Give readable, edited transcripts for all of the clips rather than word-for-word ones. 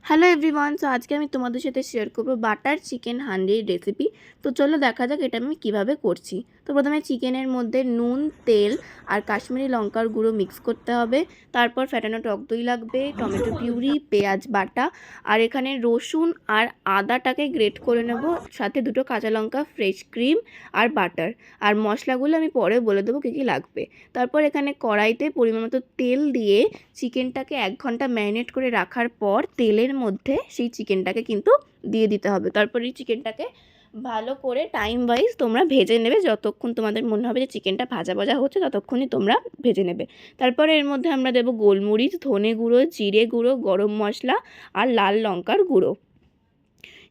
Hello everyone. So আজকে আমি তোমাদের সাথে শেয়ার করব বাটার চিকেন হান্ডির রেসিপি। তো চলো দেখা যাক এটা আমি কিভাবে করছি। তো প্রথমে চিকেনের মধ্যে নুন, তেল আর কাশ্মীরি লঙ্কার গুঁড়ো মিক্স করতে হবে। তারপর ফ্যাটানো টক দই লাগবে, টমেটো পিউরি, পেঁয়াজ বাটা আর এখানে রসুন আর আদাটাকে গ্রেট করে নেব, সাথে দুটো কাঁচা লঙ্কা, ফ্রেশ ক্রিম আর বাটার। আর মশলাগুলো আমি পরে বলে দেবো কী কী লাগবে। তারপর এখানে কড়াইতে পরিমাণ মতো তেল দিয়ে চিকেনটাকে 1 ঘন্টা ম্যারিনেট করে রাখার পর তেলের মধ্যে সেই চিকেনটাকে কিন্তু দিয়ে দিতে হবে। তারপর এই চিকেনটাকে ভালো করে টাইম ওয়াইজ তোমরা ভেজে নেবে, যতক্ষণ তোমাদের মনে হবে যে চিকেনটা ভাজা ভাজা হচ্ছে ততক্ষণই তোমরা ভেজে নেবে। তারপরে এর মধ্যে আমরা দেবো গোলমরিচ, ধনে গুঁড়ো, জিরে গুঁড়ো, গরম মশলা আর লাল লঙ্কার গুঁড়ো।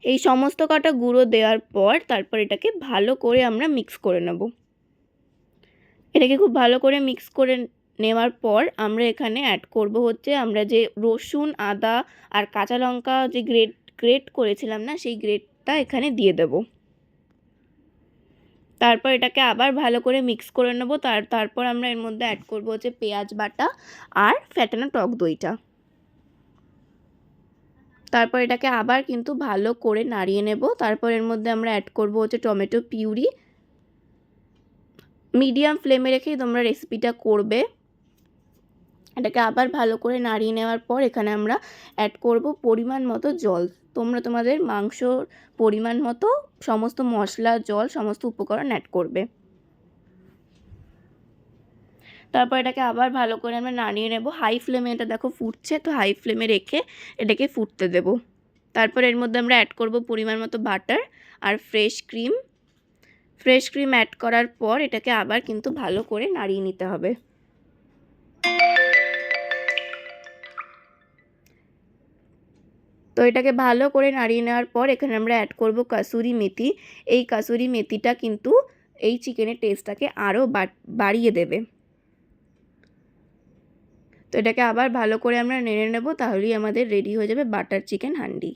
এই সমস্ত কটা গুঁড়ো দেওয়ার পর তারপর এটাকে ভালো করে আমরা মিক্স করে নেব। এটাকে খুব ভালো করে মিক্স করে নেওয়ার পর আমরা এখানে অ্যাড করব হচ্ছে আমরা যে রসুন, আদা আর কাঁচা লঙ্কা যে গ্রেট করেছিলাম না, সেই গ্রেটটা এখানে দিয়ে দেব। তারপর এটাকে আবার ভালো করে মিক্স করে নেব। তারপর আমরা এর মধ্যে অ্যাড করব হচ্ছে পেঁয়াজ বাটা আর ফ্যাটানো টক দইটা। তারপর এটাকে আবার কিন্তু ভালো করে নাড়িয়ে নেব। তারপর এর মধ্যে আমরা অ্যাড করব হচ্ছে টমেটো পিউরি। মিডিয়াম ফ্লেমে রেখেই তোমরা রেসিপিটা করবে। এটাকে আবার ভালো করে নাড়িয়ে নেওয়ার পর এখানে আমরা অ্যাড করব পরিমাণ মতো জল। তোমরা তোমাদের মাংসর পরিমাণ মতো সমস্ত মশলা, জল, সমস্ত উপকরণ অ্যাড করবে। তারপর এটাকে আবার ভালো করে আমরা নাড়িয়ে নেব। হাই ফ্লেমে এটা দেখো ফুটছে, তো হাই ফ্লেমে রেখে এটাকে ফুটতে দেব। তারপর এর মধ্যে আমরা অ্যাড করব পরিমাণ মতো বাটার আর fresh cream. Fresh cream add করার পর এটাকে আবার কিন্তু ভালো করে নাড়িয়ে নিতে হবে। তো এটাকে ভালো করে নাড়িয়ে নেওয়ার পর এখানে আমরা অ্যাড করব কাসুরি মেথি। এই কাসুরি মেথিটা কিন্তু এই চিকেনের টেস্টটাকে আরও বাড়িয়ে দেবে। তো এটাকে আবার ভালো করে আমরা নেড়ে নেব, তাহলেই আমাদের রেডি হয়ে যাবে বাটার চিকেন হান্ডি।